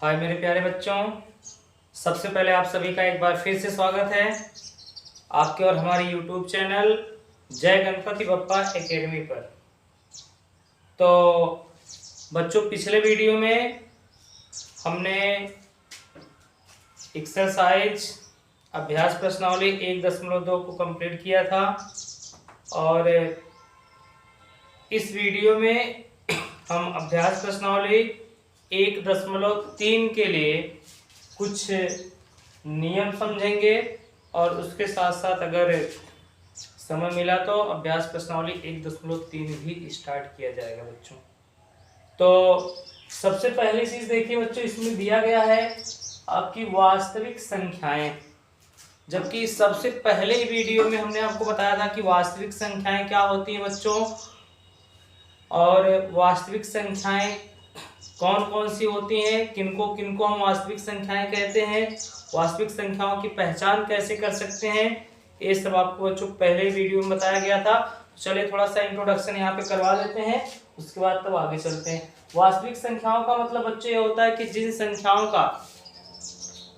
हाय मेरे प्यारे बच्चों, सबसे पहले आप सभी का एक बार फिर से स्वागत है आपके और हमारे YouTube चैनल जय गणपति बप्पा एकेडमी पर। तो बच्चों, पिछले वीडियो में हमने एक्सरसाइज अभ्यास प्रश्नावली 1.2 को कंप्लीट किया था और इस वीडियो में हम अभ्यास प्रश्नावली 1.3 के लिए कुछ नियम समझेंगे और उसके साथ साथ अगर समय मिला तो अभ्यास प्रश्नावली 1.3 भी स्टार्ट किया जाएगा बच्चों। तो सबसे पहली चीज देखिए बच्चों, इसमें दिया गया है आपकी वास्तविक संख्याएं, जबकि सबसे पहले वीडियो में हमने आपको बताया था कि वास्तविक संख्याएं क्या होती हैं बच्चों, और वास्तविक संख्याएं कौन कौन सी होती हैं, किनको किनको हम वास्तविक संख्याएं कहते हैं, वास्तविक संख्याओं की पहचान कैसे कर सकते हैं, ये सब आपको बच्चों पहले वीडियो में बताया गया था। चलिए थोड़ा सा इंट्रोडक्शन यहाँ पे करवा देते हैं, उसके बाद तब आगे चलते हैं। वास्तविक संख्याओं का मतलब बच्चों ये होता है कि जिन संख्याओं का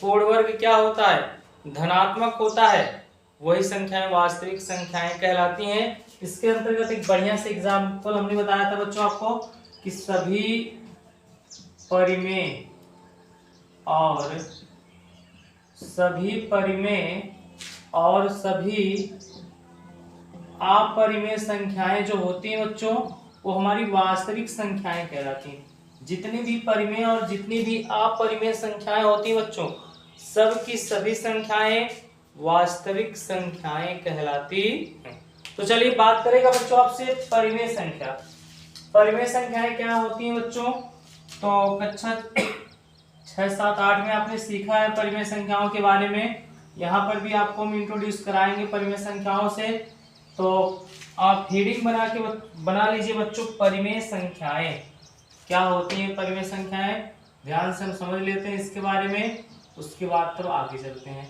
पूर्ण वर्ग क्या होता है, धनात्मक होता है, वही संख्याएं वास्तविक संख्याएं कहलाती हैं। इसके अंतर्गत एक बढ़िया से एग्जाम्पल हमने बताया था बच्चों आपको कि सभी परिमेय और सभी अपरिमेय संख्याएं जो होती हैं बच्चों, वो हमारी वास्तविक संख्याएं कहलाती हैं। जितनी भी परिमेय और जितनी भी अपरिमेय संख्याएं होती हैं बच्चों, सब की सभी संख्याएं वास्तविक संख्याएं कहलाती हैं। तो चलिए बात करेगा बच्चों आपसे परिमेय संख्या। परिमेय संख्याएं क्या होती हैं बच्चों, तो कक्षा 6, 7, 8 में आपने सीखा है परिमेय संख्याओं के बारे में। यहाँ पर भी आपको हम इंट्रोड्यूस कराएंगे परिमेय संख्याओं से। तो आप हेडिंग बना लीजिए बच्चों, परिमेय संख्याएं क्या होती हैं। परिमेय संख्याएं ध्यान से हम समझ लेते हैं इसके बारे में, उसके बाद तो आगे चलते हैं।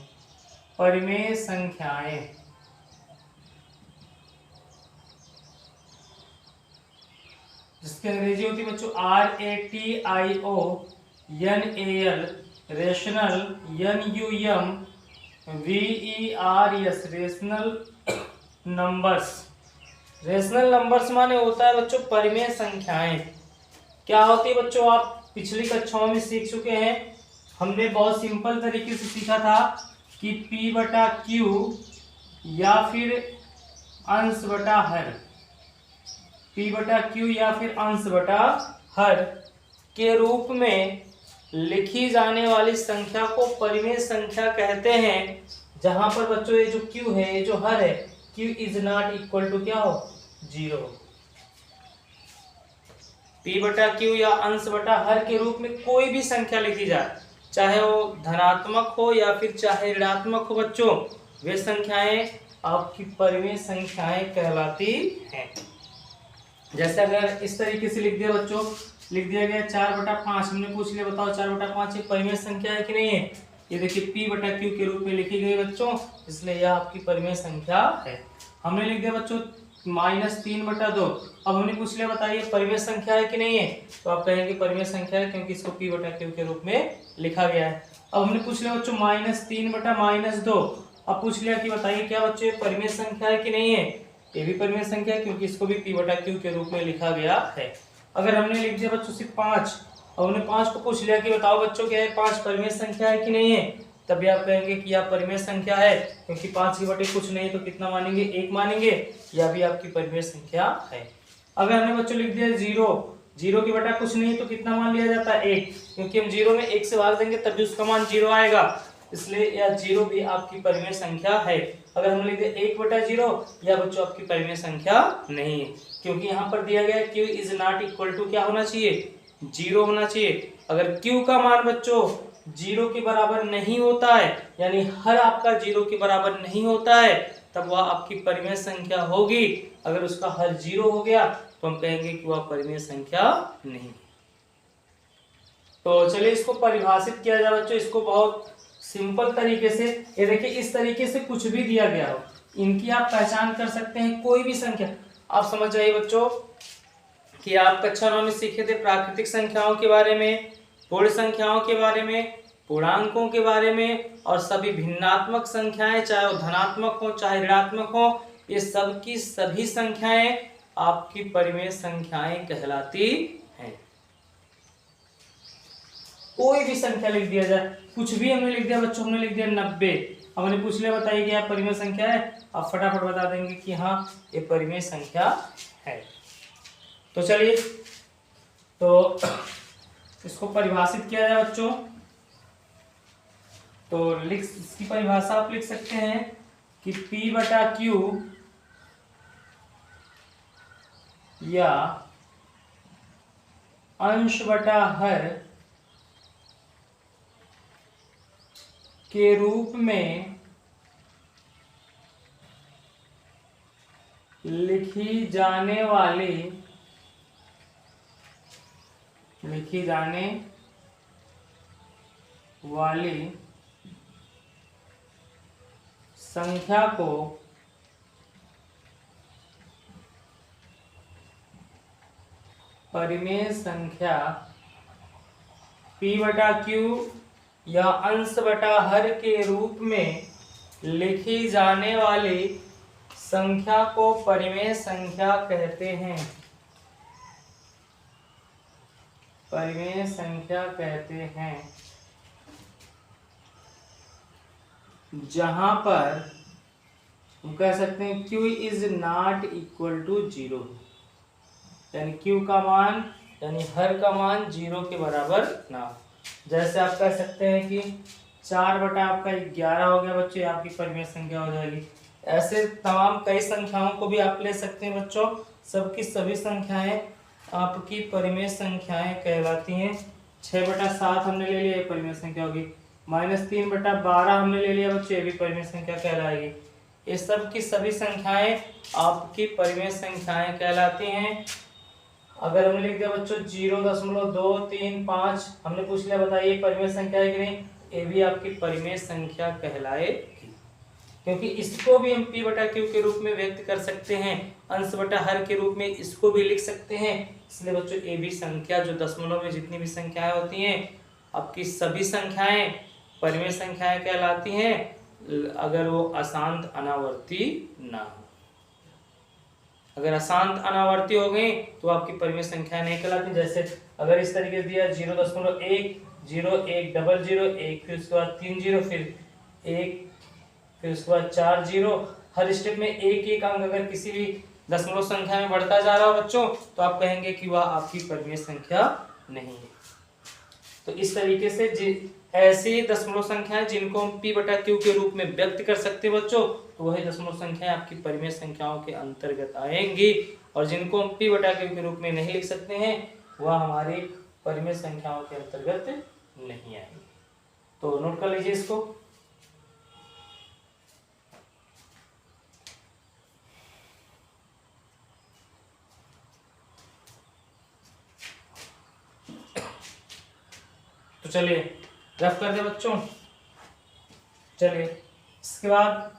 परिमेय संख्याएं जिसकी अंग्रेजी होती है बच्चों RATIONAL, rational, NUMVERS, rational numbers. Rational numbers माने होता है बच्चों परिमेय संख्याएं। क्या होती है बच्चों, आप पिछली कक्षाओं में सीख चुके हैं। हमने बहुत सिंपल तरीके से सीखा था कि P/Q या फिर अंश बटा हर, P/Q या फिर अंश बटा हर के रूप में लिखी जाने वाली संख्या को परिमेय संख्या कहते हैं। जहां पर बच्चों ये जो Q है, ये जो हर है, Q is not equal to क्या हो, 0। P/Q या अंश बटा हर के रूप में कोई भी संख्या लिखी जाए, चाहे वो धनात्मक हो या फिर चाहे ऋणात्मक हो बच्चों, वे संख्याएं आपकी परिमेय संख्याएं कहलाती हैं। जैसे अगर इस तरीके से लिख दिया बच्चों, लिख दिया गया 4/5, हमने पूछ लिया बताओ 4/5 ये परिमेय संख्या है कि नहीं है। ये देखिए P/Q के रूप में लिखी गई बच्चों, इसलिए यह आपकी परिमेय संख्या है। हमने लिख दिया बच्चों -3/2, अब हमने पूछ लिया बताइए परिमेय संख्या है कि नहीं है, तो आप कहेंगे परिमेय संख्या है क्योंकि इसको P/Q के रूप में लिखा गया है। अब हमने पूछ लिया बच्चों -3/-2, अब पूछ लिया कि बताइए क्या बच्चों परिमेय संख्या है कि नहीं है, ये भी परिमेय संख्या है क्योंकि इसको भी P/Q के रूप में लिखा गया है। अगर हमने लिख दिया बच्चों सिर्फ 5, और हमने 5 को पूछ लिया कि बताओ बच्चों क्या है 5 परिमेय संख्या है कि नहीं है, तभी आप कहेंगे कि यह परिमेय संख्या है क्योंकि 5 के बटे कुछ नहीं तो कितना मानेंगे, 1 मानेंगे, यह भी आपकी परिमेय संख्या है। अगर हमने बच्चों लिख दिया 0 के बटा कुछ नहीं तो कितना मान लिया जाता है, 1, क्योंकि हम 0 में 1 से भाग देंगे तभी उसका मान 0 आएगा, इसलिए यह 0 भी आपकी परिमेय संख्या है। अगर हम लिख दे 1/0, यह बच्चों आपकी परिमेय संख्या नहीं है, क्योंकि यहाँ पर दिया गया Q is not equal to क्या होना चाहिए, 0 होना चाहिए। अगर Q का मान बच्चों 0 के बराबर नहीं होता है, यानी हर आपका 0 के बराबर नहीं होता है, तब वह आपकी परिमेय संख्या होगी। अगर उसका हर 0 हो गया तो हम कहेंगे कि वह परिमेय संख्या नहीं। तो चलिए इसको परिभाषित किया जाए बच्चों, इसको बहुत सिंपल तरीके से। ये देखिए इस तरीके से कुछ भी दिया गया हो, इनकी आप पहचान कर सकते हैं। कोई भी संख्या आप समझ जाइए बच्चों कि आप कक्षा 9 में सीखे थे प्राकृतिक संख्याओं के बारे में, पूर्ण संख्याओं के बारे में, पूर्णांकों के बारे में, और सभी भिन्नात्मक संख्याएं चाहे वो धनात्मक हो चाहे ऋणात्मक हो, ये सब की सभी संख्याएं आपकी परिमेय संख्याएं कहलाती हैं। कोई भी संख्या लिख दिया जाए, कुछ भी हमने लिख दिया बच्चों, हमने लिख दिया 90, हमने पूछ लिया बताइए क्या परिमेय संख्या है, आप फटाफट बता देंगे कि हाँ ये परिमेय संख्या है। तो चलिए तो इसको परिभाषित किया जाए बच्चों, तो इसकी परिभाषा आप लिख सकते हैं कि P/Q या अंश/हर के रूप में लिखी जाने वाली संख्या को परिमेय संख्या P/Q या अंश/हर के रूप में लिखी जाने वाली संख्या को परिमेय संख्या कहते हैं। परिमेय संख्या कहते हैं जहां पर हम कह सकते हैं Q is not equal to 0, यानी Q का मान यानी हर का मान 0 के बराबर ना हो। जैसे आप कह सकते हैं कि 4/11 हो गया बच्चों, आपकी परिमेय संख्या हो जाएगी। ऐसे तमाम कई संख्याओं को भी आप ले सकते हैं बच्चों, सबकी सभी संख्याएं आपकी परिमेय संख्याएं कहलाती हैं। 6/7 हमने ले लिया, ये परिमेय संख्या होगी। -3/12 हमने ले लिया बच्चों, ये भी परिमेय संख्या कहलाएगी। ये सब की सभी संख्याएं आपकी परिमेय संख्याएं कहलाती हैं। अगर हमने लिख दिया बच्चों 0.235, हमने पूछ लिया बताइए परिमेय संख्या है कि नहीं, ये भी आपकी परिमेय संख्या कहलाएगी, क्योंकि इसको भी हम P/Q के रूप में व्यक्त कर सकते हैं, अंश/हर के रूप में इसको भी लिख सकते हैं। इसलिए बच्चों ये भी संख्या जो दशमलव में जितनी भी संख्याएं होती हैं आपकी सभी संख्याएं परिमेय संख्याएं कहलाती हैं, अगर वो अशांत अनावर्ती ना हो। अगर अशांत अनावर्ती हो गई तो आपकी परिमेय संख्या नहीं कहलाती। जैसे अगर इस तरीके से दिया 0.1 0 1 0 0 1, फिर उसके बाद 3 0, फिर 1, फिर उसके बाद 4 0, हर स्टेप में एक अंक अगर किसी भी दशमलव संख्या में बढ़ता जा रहा हो बच्चों, तो आप कहेंगे कि वह आपकी परिमेय संख्या नहीं है। तो इस तरीके से ऐसी दशमलव संख्याएं जिनको हम P/Q के रूप में व्यक्त कर सकते हैं बच्चों, तो वही दशमलव संख्याएं आपकी परिमेय संख्याओं के अंतर्गत आएंगी, और जिनको हम P/Q के रूप में नहीं लिख सकते हैं वह हमारी परिमेय संख्याओं के अंतर्गत नहीं आएंगी। तो नोट कर लीजिए इसको। तो चलिए रफ कर दे बच्चों। चलिए इसके बाद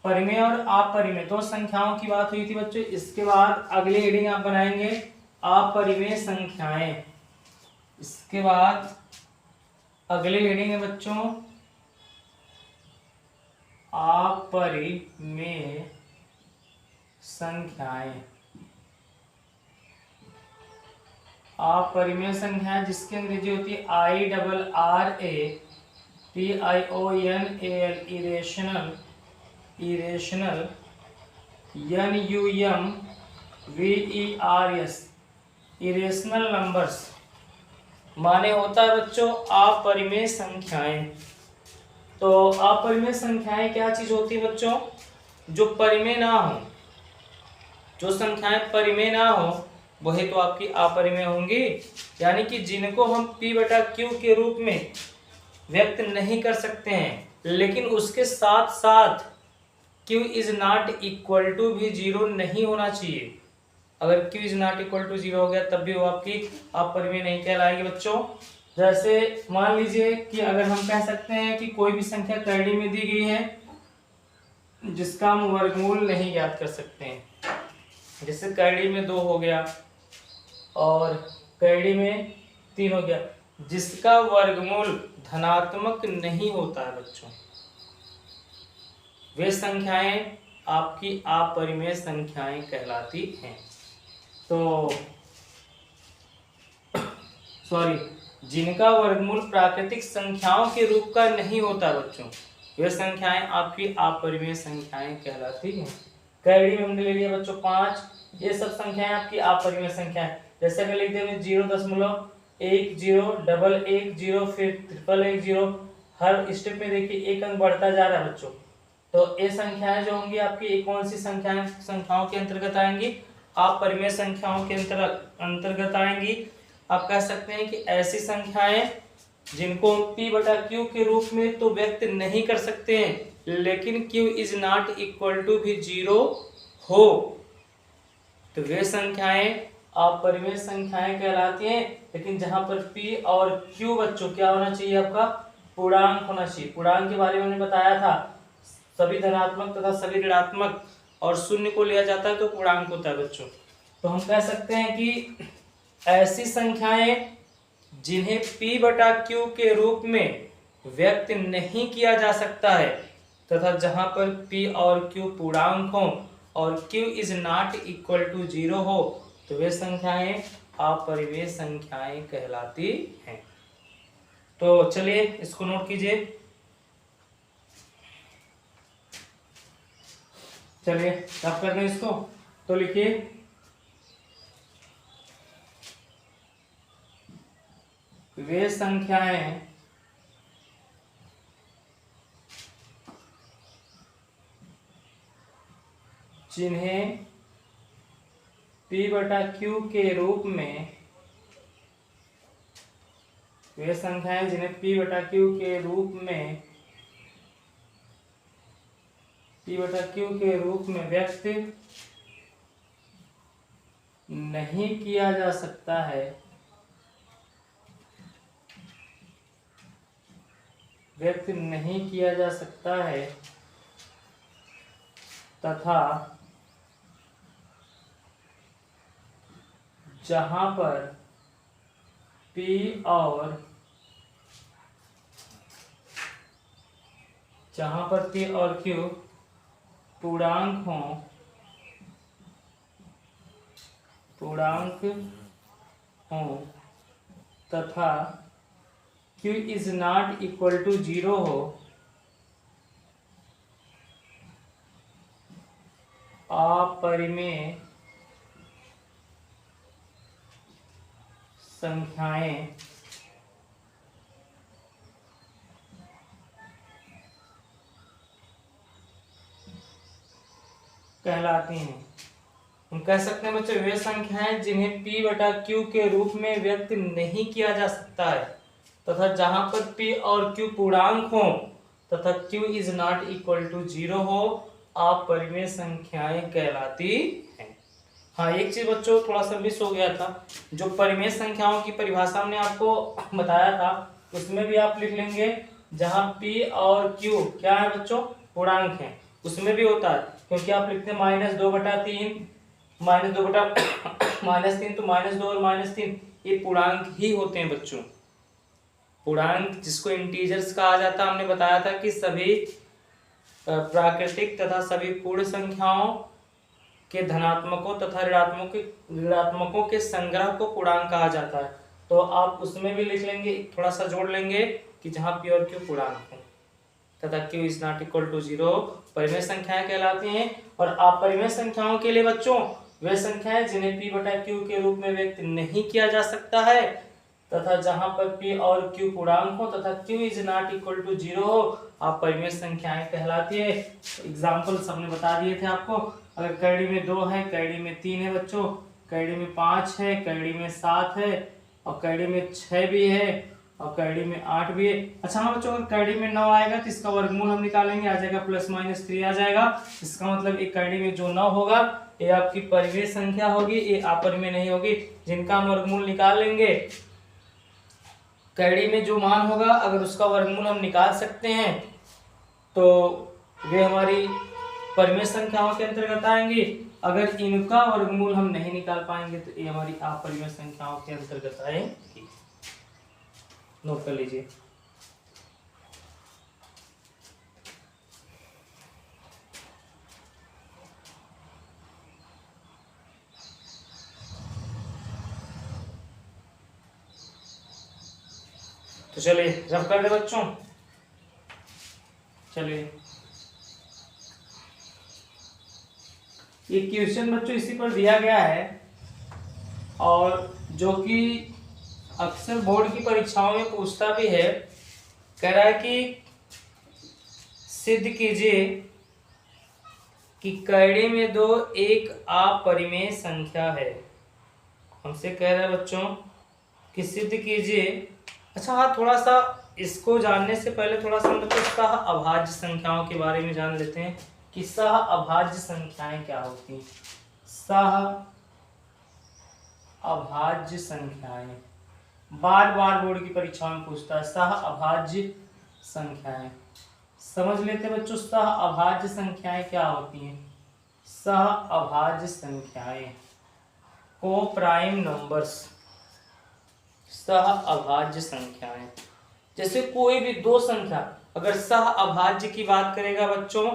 परिमेय और अपरिमेय दो संख्याओं की बात हुई थी बच्चों। इसके बाद अगली हेडिंग आप बनाएंगे अपरिमेय संख्याएं। इसके बाद अगली हेडिंग है बच्चों अपरिमेय संख्याएं। अपरिमेय संख्याएं जिसकी अंग्रेजी होती है IRRATIONAL, irrational, irrational, NUMVERS, irrational numbers माने होता है बच्चों अपरिमेय संख्याएं। तो अपरिमेय संख्याएं क्या चीज होती है बच्चों? जो परिमेय ना हो, जो संख्याएं परिमेय ना हो वही तो आपकी अपरिमेय होंगी, यानी कि जिनको हम P/Q के रूप में व्यक्त नहीं कर सकते हैं, लेकिन उसके साथ साथ Q is not equal to भी 0 नहीं होना चाहिए। अगर Q is not equal to 0 हो गया तब भी वो आपकी अपरिमेय नहीं कहलाएगी बच्चों। जैसे मान लीजिए कि अगर हम कह सकते हैं कि कोई भी संख्या कैडी में दी गई है जिसका हम वर्गमूल नहीं ज्ञात कर सकते हैं, जैसे कैडी में 2 हो गया और कैडी में 3 हो गया, जिसका वर्गमूल धनात्मक नहीं होता है बच्चों, वे संख्याएं आपकी अपरिमेय संख्याएं कहलाती हैं। तो जिनका वर्गमूल प्राकृतिक संख्याओं के रूप का नहीं होता बच्चों, वे संख्याएं आपकी अपरिमेय संख्याएं कहलाती हैं। कैडी में हमने ले लिया बच्चों 5, ये सब संख्याएं आपकी अपरिमेय संख्याएं। जैसे कि लिख दिया 0.10, डबल 1 0, फिर ट्रिपल 1 0, हर स्टेप में देखिए एक अंक बढ़ता जा रहा है बच्चों। तो ये संख्याएं जो होंगी आपकी कौन सी संख्याओं के अंतर्गत आएंगी? अपरिमेय संख्याओं के अंतर्गत आएंगी। आप कह सकते हैं कि ऐसी संख्याएं जिनको p/q के रूप में तो व्यक्त नहीं कर सकते हैं, लेकिन q is not equal to भी 0 हो, तो वे संख्याएं अपरिमेय संख्याएं कहलाती हैं। लेकिन जहां पर p और q बच्चों क्या होना चाहिए? आपका पूर्णांक होना चाहिए। पूर्णांक के बारे में हमने बताया था, सभी धनात्मक तथा सभी ऋणात्मक और शून्य को लिया जाता है तो पूर्णांक होता है बच्चों। तो हम कह सकते हैं कि ऐसी संख्याएं जिन्हें p/q के रूप में व्यक्त नहीं किया जा सकता है तथा जहां पर p और q पूर्णांक हो और q is not equal to 0 हो, तो वे संख्याएं अपरिमेय संख्याएं कहलाती हैं। तो चलिए इसको नोट कीजिए। चलिए अब कर दें इसको, तो लिखिए वे संख्याएं जिन्हें p/q के रूप में, वे संख्याएं जिन्हें p/q के रूप में व्यक्त नहीं किया जा सकता है, तथा जहां पर p और q पूर्णांक हों तथा q is not equal to 0 हो, अपरिमेय संख्याएं कहलाती हैं। हम कह सकते हैं बच्चों वे संख्याएं जिन्हें p/q के रूप में व्यक्त नहीं किया जा सकता है तथा जहां पर p और q पूर्णांक हो तथा q is not equal to 0 हो, अपरिमेय संख्याएं कहलाती हैं। हाँ, एक चीज बच्चों थोड़ा सा मिस हो गया था, जो परिमेय संख्याओं की परिभाषा हमने आपको बताया था उसमें भी आप लिख लेंगे जहां p और q क्या है बच्चों? पूर्णांक है, उसमें भी होता है, क्योंकि आप लिखते हैं -2/3, -2 तो -2 और -3 ये पूर्णांक ही होते हैं बच्चों। पूर्णांक जिसको इंटीजर्स कहा जाता है, हमने बताया था कि सभी प्राकृतिक तथा सभी पूर्ण संख्याओं के धनात्मकों तथा ऋणात्मकों के संग्रह को पूर्णांक कहा जाता है। तो आप उसमें भी लिख लेंगे, थोड़ा सा जोड़ लेंगे कि जहां p और q पूर्णांक हो तथा q is not equal to 0 परिमेय संख्याएं कहलाती हैं। और अपरिमेय संख्याओं के लिए बच्चों वे संख्याएं जिन्हें p/q के रूप में व्यक्त नहीं किया जा सकता है तथा जहां पर p और q पूर्णांक हो तथा q is not equal to 0 हो, अपरिमेय संख्याएं कहलाती है। एग्जाम्पल सबने बता दिए थे आपको। अगर कैडी में 2 है, कैडी में 3 है बच्चों, कैडी में 5 है, कैडी में 7 है और कैडी में 6 भी है और कैडी में 8 भी है। अच्छा हाँ बच्चों, अगर कैडी में 9 आएगा तो इसका वर्गमूल हम निकालेंगे, आ जाएगा +-3 आ जाएगा। इसका मतलब एक कैडी में जो 9 होगा ये आपकी परिमेय संख्या होगी, ये अपरिमेय नहीं होगी, जिनका हम वर्गमूल निकाल लेंगे। कैडी में जो मान होगा अगर उसका वर्गमूल हम निकाल सकते हैं तो वे हमारी परिमेय संख्याओं के अंतर्गत आएंगी। अगर इनका वर्गमूल हम नहीं निकाल पाएंगे तो ये हमारी अपरिमेय संख्याओं के अंतर्गत आएंगी। नोट कर लीजिए। तो चलिए रब कर दे बच्चों। चलिए ये क्वेश्चन बच्चों इसी पर दिया गया है और जो कि अक्सर बोर्ड की परीक्षाओं में पूछता भी है। कह रहा है कि सिद्ध कीजिए कि कड़ी में दो एक अपरिमेय संख्या है। हमसे कह रहा है बच्चों कि सिद्ध कीजिए। अच्छा हाँ, थोड़ा सा इसको जानने से पहले थोड़ा सा हम लोग सह अभाज्य संख्याओं के बारे में जान लेते हैं कि सह अभाज्य संख्याएं क्या होती हैं। सह अभाज्य संख्याएं बार बार बोर्ड की परीक्षाओं में पूछता है। सह अभाज्य संख्याएं समझ लेते हैं बच्चों। सह अभाज्य संख्याएं क्या होती हैं। सह अभाज्य संख्याएं को प्राइम नंबर्स। सह अभाज्य संख्याएं जैसे कोई भी दो संख्या अगर सह अभाज्य की बात करेगा बच्चों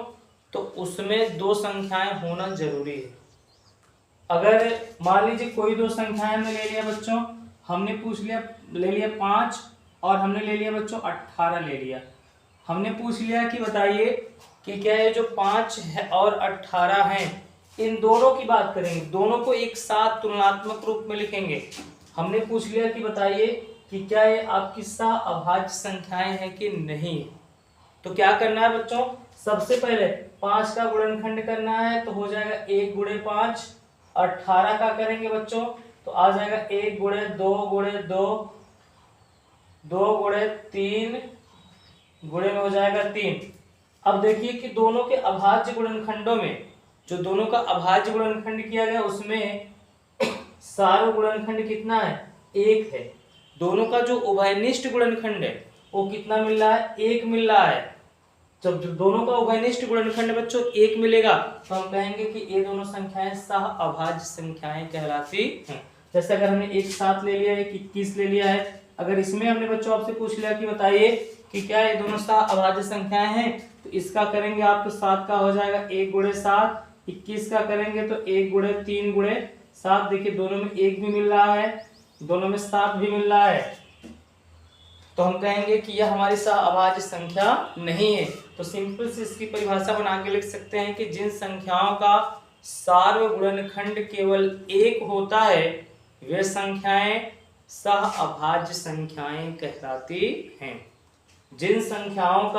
तो उसमें दो संख्याएं होना जरूरी है। अगर मान लीजिए कोई दो संख्याएं हमने ले लिया बच्चों, हमने पूछ लिया ले लिया 5 और हमने ले लिया बच्चों 18 ले लिया। हमने पूछ लिया कि बताइए कि क्या ये जो 5 है और 18 हैं इन दोनों की बात करेंगे, दोनों को एक साथ तुलनात्मक रूप में लिखेंगे। हमने पूछ लिया कि बताइए कि क्या ये आपकी सह अभाज्य संख्याएं हैं कि नहीं। तो क्या करना है बच्चों, सबसे पहले 5 का गुणनखंड करना है तो हो जाएगा 1 गुणे 5। 18 का करेंगे बच्चों तो आ जाएगा 1 गुणे 2 गुणे 2 2 गुणे 3 गुणे में हो जाएगा 3। अब देखिए कि दोनों के अभाज्य गुणनखंडों में जो दोनों का अभाज्य गुणनखंड किया गया उसमें सार्व गुणनखंड कितना है, 1 है। दोनों का जो उभयनिष्ठ गुणनखंड है वो कितना मिल रहा है, 1 मिल रहा है। जब दोनों का उभयनिष्ठ गुणनखंड बच्चों 1 मिलेगा तो हम कहेंगे कि ये दोनों संख्याएं सह अभाज्य संख्याएं कहलाती हैं। जैसे अगर हमने एक 7 ले लिया है, 21 ले लिया है, अगर इसमें हमने बच्चों आपसे पूछ लिया कि बताइए कि क्या ये दोनों सह अभाज्य संख्याएं हैं तो इसका करेंगे आप तो 7 का हो जाएगा 1 गुणे 7। 21 का करेंगे तो 1 गुणे 3 गुणे 7। देखिए दोनों में 1 भी मिल रहा है, दोनों में 7 भी मिल रहा है, तो हम कहेंगे कि यह हमारी सह अभाज्य संख्या नहीं है। तो सिंपल से इसकी परिभाषा बना के लिख सकते हैं कि जिन संख्याओं का सार्व गुणनखंड केवल 1 होता है वे संख्याएं सह अभाज्य संख्याएं कहलाती हैं। जिन संख्याओं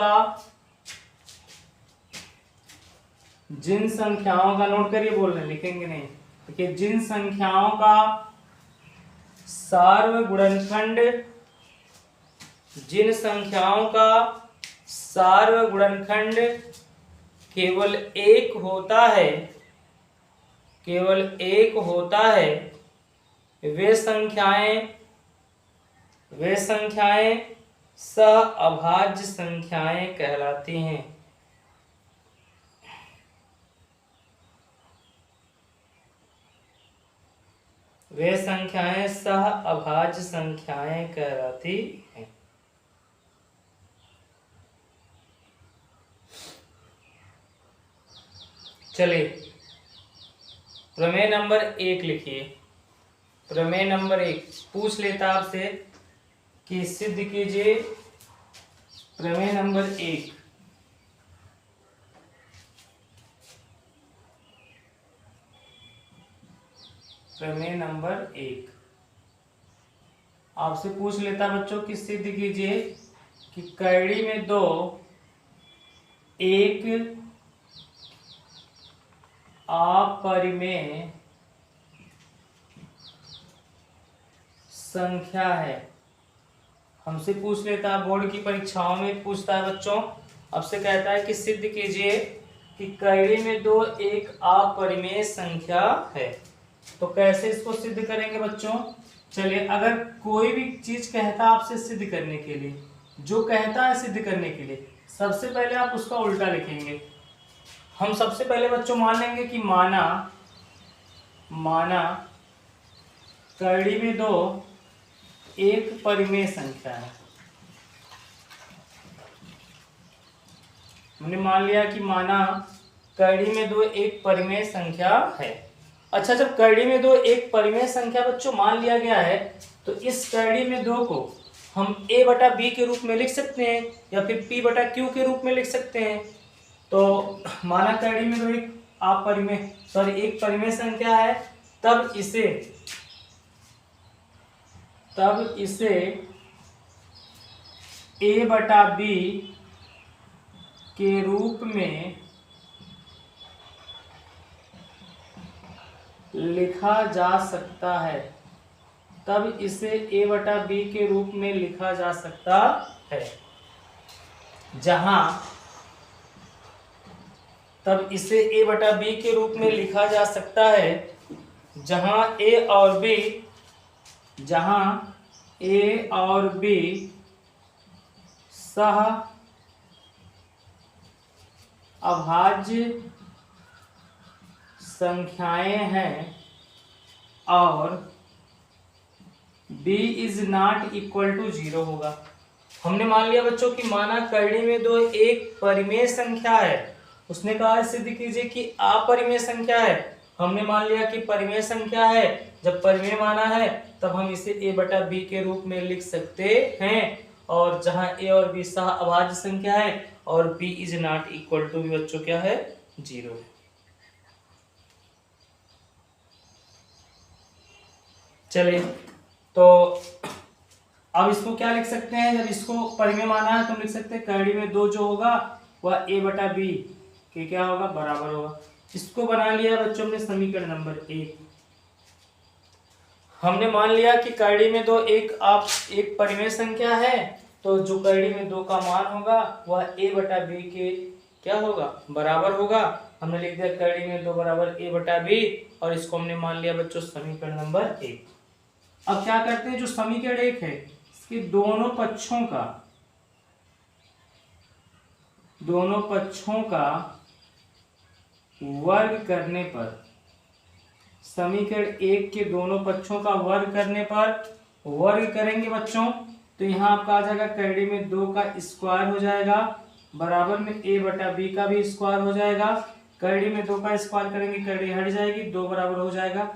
का नोट करिए, बोल रहे लिखेंगे नहीं, देखिए जिन संख्याओं का सार्व गुणनखंड केवल 1 होता है वे संख्याएं सह अभाज्य संख्याएं कहलाती हैं। वे संख्याएं सह अभाज्य संख्याएं कहलाती हैं। चलिए प्रमेय नंबर 1 लिखिए। प्रमेय नंबर 1 पूछ लेता आपसे कि सिद्ध कीजिए। प्रमेय नंबर 1 प्रमेय नंबर 1 आपसे पूछ लेता बच्चों कि सिद्ध कीजिए कि कड़ी में दो एक अपरिमेय संख्या है। हमसे पूछ लेता है, बोर्ड की परीक्षाओं में पूछता है बच्चों, आपसे कहता है कि सिद्ध कीजिए कि कड़ी में दो एक अपरिमेय संख्या है। तो कैसे इसको सिद्ध करेंगे बच्चों, चलिए अगर कोई भी चीज कहता है आपसे सिद्ध करने के लिए, जो कहता है सिद्ध करने के लिए, सबसे पहले आप उसका उल्टा लिखेंगे। हम सबसे पहले बच्चों मान लेंगे कि माना कड़ी में दो एक परिमेय संख्या है। हमने मान लिया कि माना कड़ी में 2 एक परिमेय संख्या है। अच्छा, जब कड़ी में 2 एक परिमेय संख्या बच्चों मान लिया गया है तो इस कड़ी में 2 को हम a बटा b के रूप में लिख सकते हैं या फिर p बटा q के रूप में लिख सकते हैं। तो माना कड़ी में 2 एक परिमेय संख्या है, तब इसे a बटा b के रूप में लिखा जा सकता है, तब इसे a बटा b के रूप में लिखा जा सकता है, जहां तब इसे a बटा b के रूप में लिखा जा सकता है जहां a और b सह अभाज्य संख्याएं हैं और b is not equal to 0 होगा। हमने मान लिया बच्चों कि माना कड़ी में 2 एक परिमेय संख्या है, उसने कहा सिद्ध कीजिए कि अपरिमेय संख्या है। हमने मान लिया कि परिमेय संख्या है, जब परिमेय माना है तब हम इसे a बटा b के रूप में लिख सकते हैं, और जहां a और b सह अभाज्य संख्या है और b is not equal to भी बच्चों क्या है 0 है। चलिए, तो अब इसको क्या लिख सकते हैं, जब इसको परिमेय माना है तो हम लिख सकते हैं कड़ी में 2 जो होगा वह a बटा b के क्या होगा बराबर होगा। इसको बना लिया बच्चों हमने समीकरण नंबर 1। हमने मान लिया कि कड़ी में 2 एक परिमेय संख्या है, तो जो कड़ी में 2 का मान होगा वह a बटा b के क्या होगा बराबर होगा। हमने लिख दिया कड़ी में 2 बराबर a बटा b, और इसको हमने मान लिया बच्चों समीकरण नंबर 1। अब क्या करते हैं, जो समीकरण 1 है इसके दोनों पक्षों का वर्ग करने पर, समीकरण 1 के दोनों पक्षों का वर्ग करने पर, वर्ग करेंगे बच्चों तो यहाँ आपका आ जाएगा कड़ी में 2 का स्क्वायर हो जाएगा, बराबर में a बटा b का भी स्क्वायर हो जाएगा। कड़ी में 2 का स्क्वायर करेंगे कड़ी हट जाएगी, 2 बराबर हो जाएगा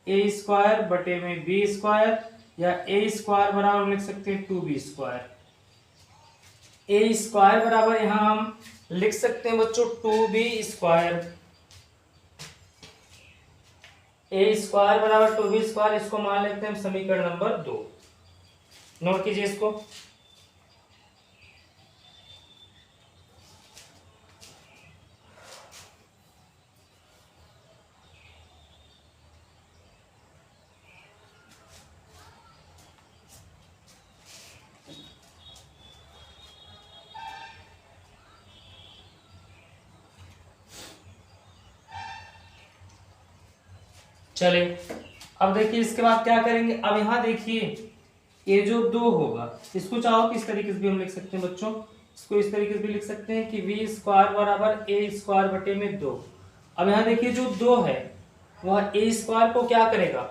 a स्क्वायर बटे में b स्क्वायर, या a स्क्वायर बराबर लिख सकते हैं 2b स्क्वायर। a स्क्वायर बराबर यहाँ हम लिख सकते हैं बच्चों 2b स्क्वायर। a स्क्वायर बराबर 2b स्क्वायर, इसको मान लेते हैं समीकरण नंबर 2। नोट कीजिए इसको। चलिए, अब देखिए इसके बाद क्या करेंगे। अब यहाँ देखिए ये जो 2 होगा इसको चाहो किस तरीके से भी हम लिख सकते हैं बच्चों, इसको इस तरीके से भी लिख सकते हैं कि v स्क्वायर बराबर a स्क्वायर बटे में 2। अब यहाँ देखिए जो 2 है वह a स्क्वायर को क्या करेगा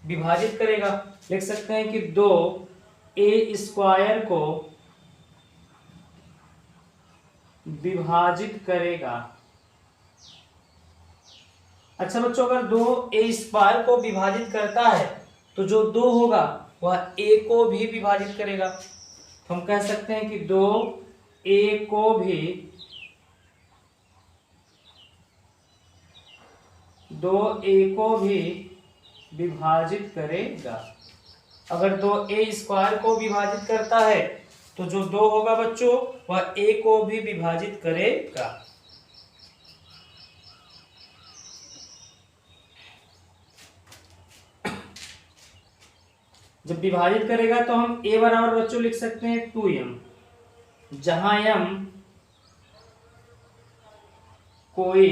विभाजित करेगा। लिख सकते हैं कि 2 a स्क्वायर को विभाजित करेगा। अच्छा बच्चों, अगर 2 a स्क्वायर को विभाजित करता है तो जो 2 होगा वह a को भी विभाजित करेगा। तो हम कह सकते हैं कि 2 a को भी विभाजित करेगा। अगर 2 a स्क्वायर को विभाजित करता है तो जो 2 होगा बच्चों वह a को भी विभाजित करेगा। जब विभाजित करेगा तो हम a बराबर बच्चों लिख सकते हैं 2m, जहां m कोई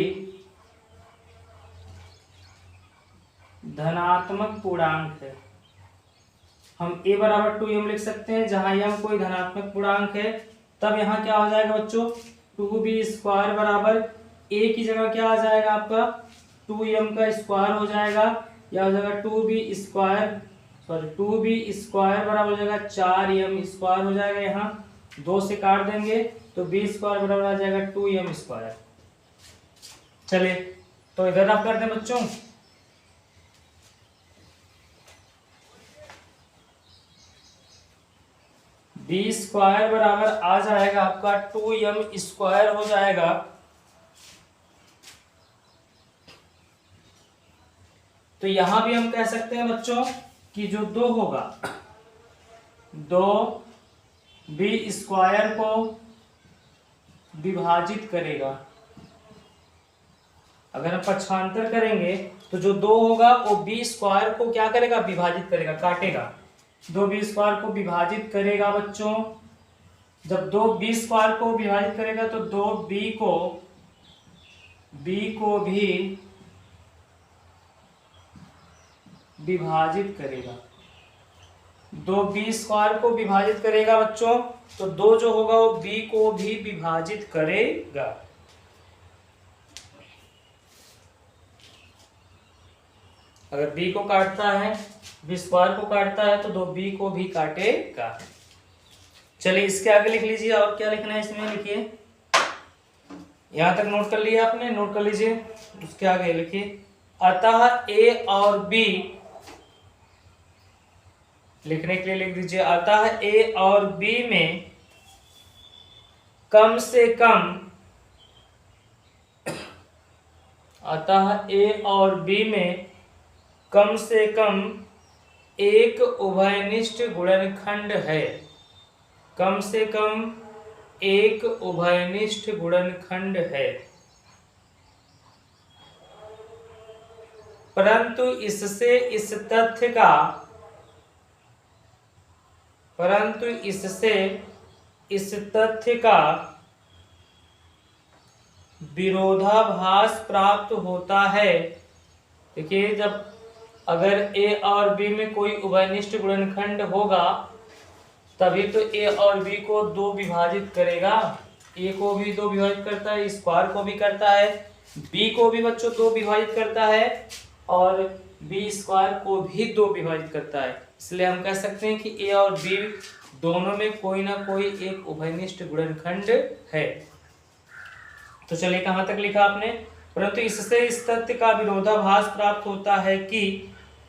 धनात्मक पूर्णांक है। हम a बराबर 2m लिख सकते हैं जहां m कोई धनात्मक पूर्णांक है। तब यहाँ क्या हो जाएगा बच्चों 2b स्क्वायर बराबर a की जगह क्या आ जाएगा आपका 2m का स्क्वायर हो जाएगा, या हो जाएगा 2b स्क्वायर बराबर हो जाएगा 4m स्क्वायर हो जाएगा यहाँ, 2 से काट देंगे तो बी स्क्वायर बराबर आ जाएगा 2m स्क्वायर। चलिए तो इधर आप कर दें बच्चों, बी स्क्वायर बराबर आ जाएगा आपका 2m स्क्वायर हो जाएगा। तो यहां भी हम कह सकते हैं बच्चों कि जो 2 होगा, 2 बी स्क्वायर को विभाजित करेगा। अगर हम पक्षांतर करेंगे तो जो 2 होगा वो बी स्क्वायर को क्या करेगा, विभाजित करेगा, काटेगा। 2 बी स्क्वायर को विभाजित करेगा बच्चों। जब 2 बी स्क्वायर को विभाजित करेगा तो 2 बी को भी विभाजित करेगा। 2 बी स्क्वायर को विभाजित करेगा बच्चों, तो 2 जो होगा वो बी को भी विभाजित करेगा। अगर बी को काटता है, बी स्क्वायर को काटता है तो 2 बी को भी काटेगा। चलिए इसके आगे लिख लीजिए, और क्या लिखना है इसमें लिखिए। यहां तक नोट कर लिया आपने, नोट कर लीजिए। उसके आगे लिखिए, अतः ए और बी, लिखने के लिए लिख दीजिए, अतः ए और बी में कम से कम, अतः ए और बी में कम से कम एक उभयनिष्ठ गुणनखंड है। कम से कम एक उभयनिष्ठ गुणनखंड है, परंतु इससे इस तथ्य का विरोधाभास प्राप्त होता है। देखिए, जब अगर ए और बी में कोई उभयनिष्ठ गुणनखंड होगा तभी तो ए और बी को 2 विभाजित करेगा। ए को भी 2 विभाजित करता है, स्क्वायर को भी करता है, बी को भी बच्चों 2 विभाजित करता है, और बी स्क्वायर को भी 2 विभाजित करता है। इसलिए हम कह सकते हैं कि ए और बी दोनों में कोई ना कोई एक उभयनिष्ठ गुणनखंड है। तो चलिए कहां तक लिखा आपने, परंतु इससे इस तथ्य का विरोधाभास प्राप्त होता है कि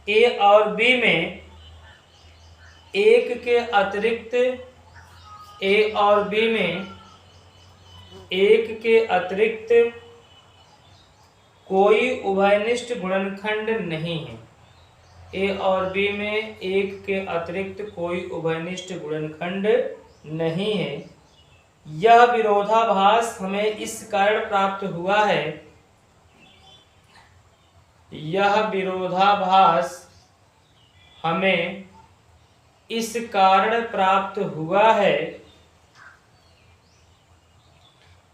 ए और बी में एक के अतिरिक्त कोई उभयनिष्ठ गुणनखंड नहीं है। ए और बी में एक के अतिरिक्त कोई उभयनिष्ठ गुणनखंड नहीं है। यह विरोधाभास हमें इस कारण प्राप्त हुआ है, यह विरोधाभास हमें इस कारण प्राप्त हुआ है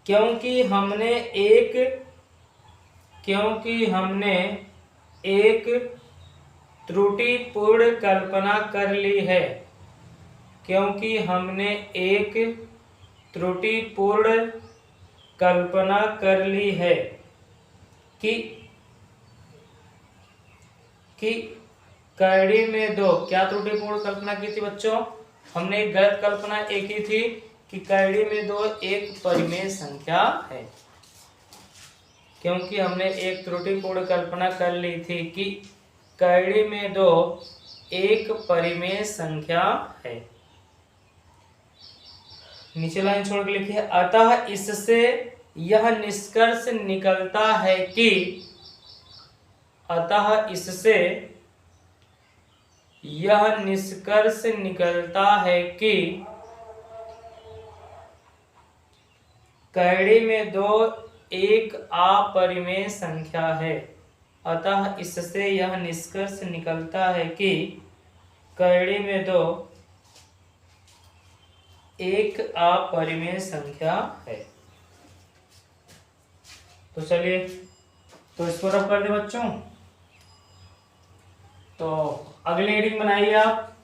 क्योंकि हमने एक त्रुटिपूर्ण कल्पना कर ली है। क्योंकि हमने एक त्रुटिपूर्ण कल्पना कर ली है कि कड़ी में 2, क्या त्रुटिपूर्ण कल्पना की थी बच्चों? हमने एक गलत कल्पना एक ही थी कि कड़ी में 2 एक परिमेय संख्या है। क्योंकि हमने एक त्रुटिपूर्ण कल्पना कर ली थी कि कड़ी में 2 एक परिमेय संख्या है। नीचे लाइन छोड़ के लिखिए, अतः इससे यह निष्कर्ष निकलता है कि कड़ी में 2 एक अपरिमेय संख्या है। अतः इससे यह निष्कर्ष निकलता है कि कड़ी में 2 एक अपरिमेय संख्या है। तो चलिए, तो इसको रब कर दे बच्चों। तो अगली रीडिंग बनाइए आप।